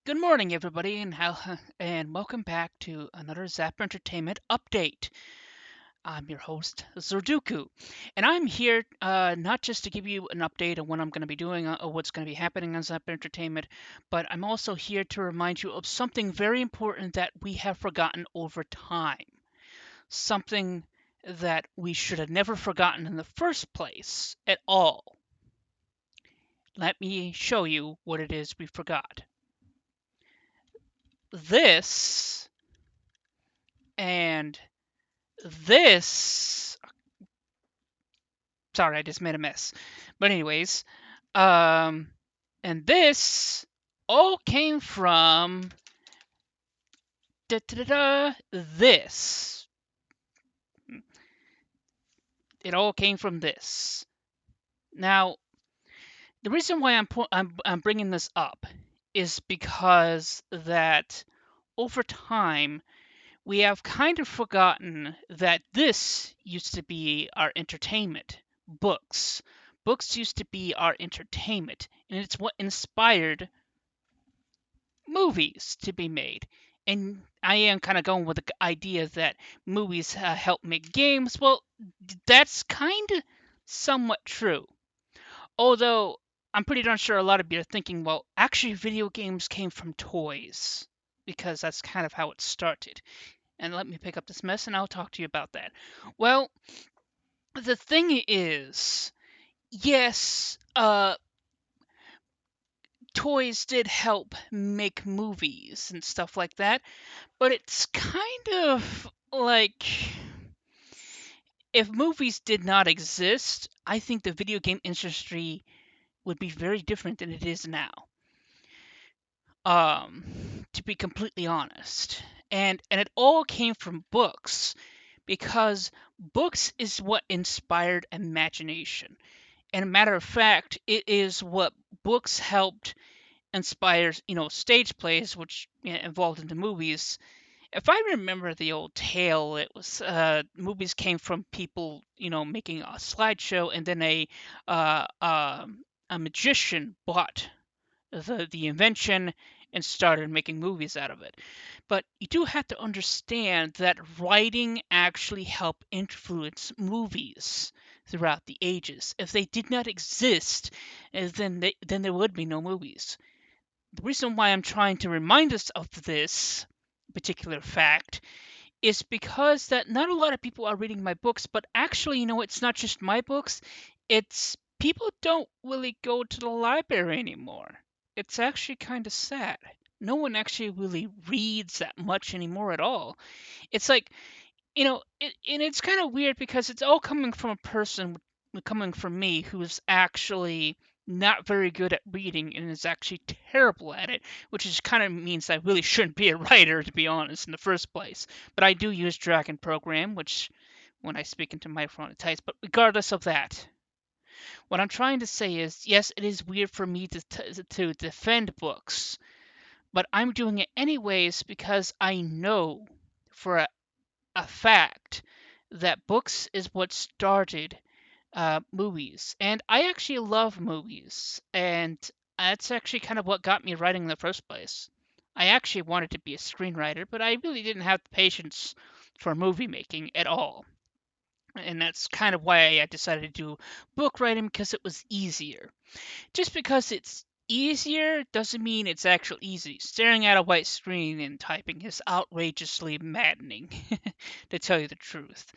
Good morning, everybody, and welcome back to another Zap Entertainment update. I'm your host, Zerduku, and I'm here not just to give you an update on what I'm going to be doing or what's going to be happening on Zap Entertainment, but I'm also here to remind you of something very important that we have forgotten over time. Something that we should have never forgotten in the first place at all. Let me show you what it is we forgot. This and this, sorry, I just made a mess. But anyways, um, and this all came from this. It all came from this. Now, the reason why I'm bringing this up is because that over time we have kind of forgotten that this used to be our entertainment. Books. Books used to be our entertainment, and it's what inspired movies to be made. And I am kind of going with the idea that movies help make games. Well, that's kind of somewhat true. Although I'm pretty darn sure a lot of you are thinking, well, actually, video games came from toys because that's kind of how it started. And let me pick up this mess and I'll talk to you about that. Well, the thing is, yes, toys did help make movies and stuff like that, but it's kind of like if movies did not exist, I think the video game industry would be very different than it is now. To be completely honest. And it all came from books because books is what inspired imagination. And a matter of fact, it is what books helped inspire, stage plays, which involved in the movies. If I remember the old tale, it was movies came from people, making a slideshow, and then a magician bought the invention and started making movies out of it. But you do have to understand that writing actually helped influence movies throughout the ages. If they did not exist, then there would be no movies. The reason why I'm trying to remind us of this particular fact is because that not a lot of people are reading my books, but actually, it's not just my books. It's people don't really go to the library anymore. It's actually kind of sad. No one actually really reads that much anymore at all. It's like, and it's kind of weird because it's all coming from a person coming from me who's actually not very good at reading and is actually terrible at it, which is kind of means I really shouldn't be a writer to be honest in the first place. But I do use Dragon Program, which when I speak into microphone it types. But regardless of that, what I'm trying to say is, yes, it is weird for me to defend books, but I'm doing it anyways because I know for a fact that books is what started movies. And I actually love movies, and that's actually kind of what got me writing in the first place. I actually wanted to be a screenwriter, but I really didn't have the patience for movie making at all. And that's kind of why I decided to do book writing because it was easier. Just because it's easier doesn't mean it's actually easy. Staring at a white screen and typing is outrageously maddening, to tell you the truth.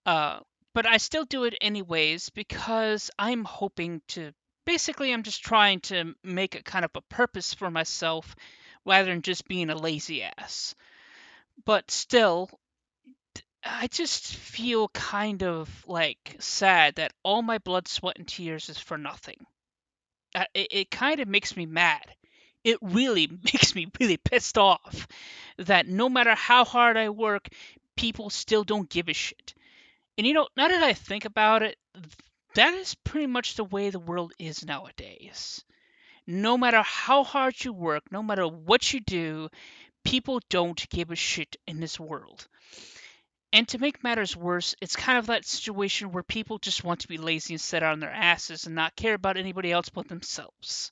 Uh, but I still do it anyways because I'm hoping to. Basically, I'm just trying to make a kind of a purpose for myself rather than just being a lazy ass. But still, I just feel kind of like sad that all my blood, sweat, and tears is for nothing. It kind of makes me mad. It really makes me really pissed off that no matter how hard I work, people still don't give a shit. And now that I think about it, that is pretty much the way the world is nowadays. No matter how hard you work, no matter what you do, people don't give a shit in this world. And to make matters worse, it's kind of that situation where people just want to be lazy and sit on their asses and not care about anybody else but themselves.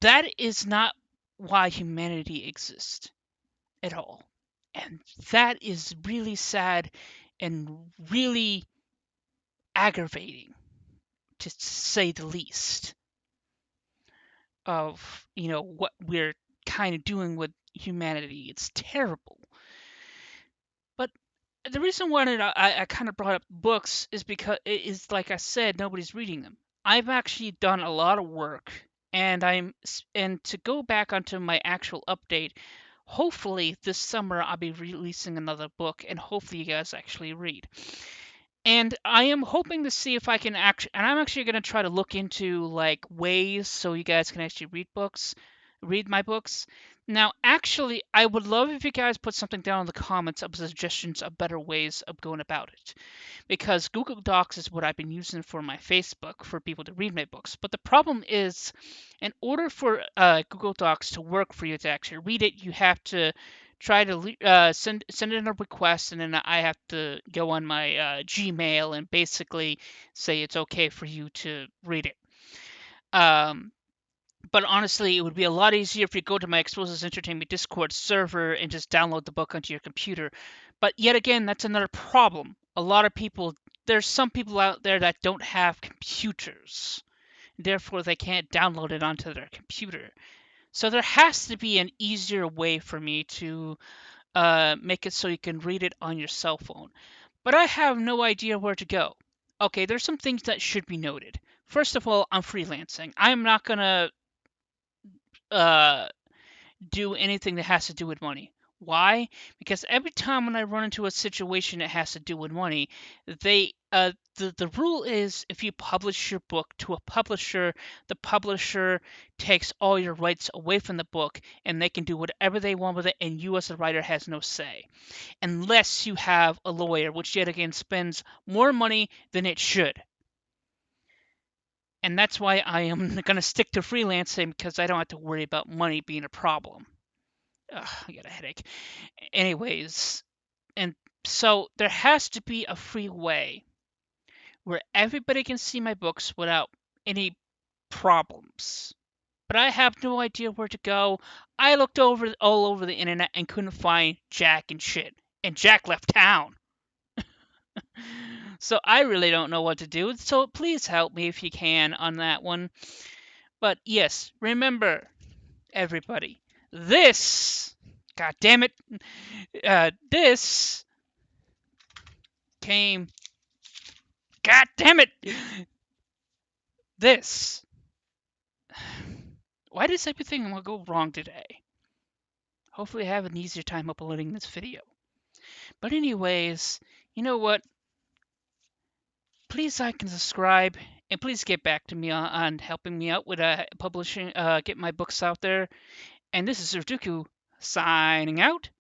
That is not why humanity exists at all. And that is really sad and really aggravating, to say the least, of what we're kind of doing with humanity. It's terrible. But the reason why I kind of brought up books is because it is, like I said, nobody's reading them. I've actually done a lot of work, and to go back onto my actual update, hopefully this summer I'll be releasing another book, and hopefully you guys actually read. And I am hoping to see if I can actually, and I'm actually going to try to look into like ways so you guys can actually read my books. Now, actually, I would love if you guys put something down in the comments of suggestions of better ways of going about it, because Google Docs is what I've been using for my Facebook for people to read my books. But the problem is, in order for Google Docs to work for you to actually read it, you have to try to send in a request, and then I have to go on my Gmail and basically say it's okay for you to read it. Um, but honestly, it would be a lot easier if you go to my Explosives Entertainment Discord server and just download the book onto your computer. But yet again, that's another problem. A lot of people, there's some people out there that don't have computers. Therefore, they can't download it onto their computer. So there has to be an easier way for me to make it so you can read it on your cell phone. But I have no idea where to go. Okay, there's some things that should be noted. First of all, I'm freelancing. I'm not gonna uh, do anything that has to do with money. Why? Because every time when I run into a situation that has to do with money, the rule is if you publish your book to a publisher, the publisher takes all your rights away from the book and they can do whatever they want with it, and you as a writer has no say. Unless you have a lawyer, which yet again spends more money than it should. And that's why I am going to stick to freelancing, because I don't have to worry about money being a problem. Ugh, I got a headache. Anyways, and so there has to be a free way where everybody can see my books without any problems. But I have no idea where to go. I looked over all over the internet and couldn't find Jack and shit. And Jack left town. So I really don't know what to do. So please help me if you can on that one. But yes, remember, everybody, this, god damn it, this came, god damn it, this. Why does everything go wrong today? Hopefully I have an easier time uploading this video. But anyways, you know what? Please like and subscribe, and please get back to me on helping me out with publishing, get my books out there. And this is Zerduku signing out.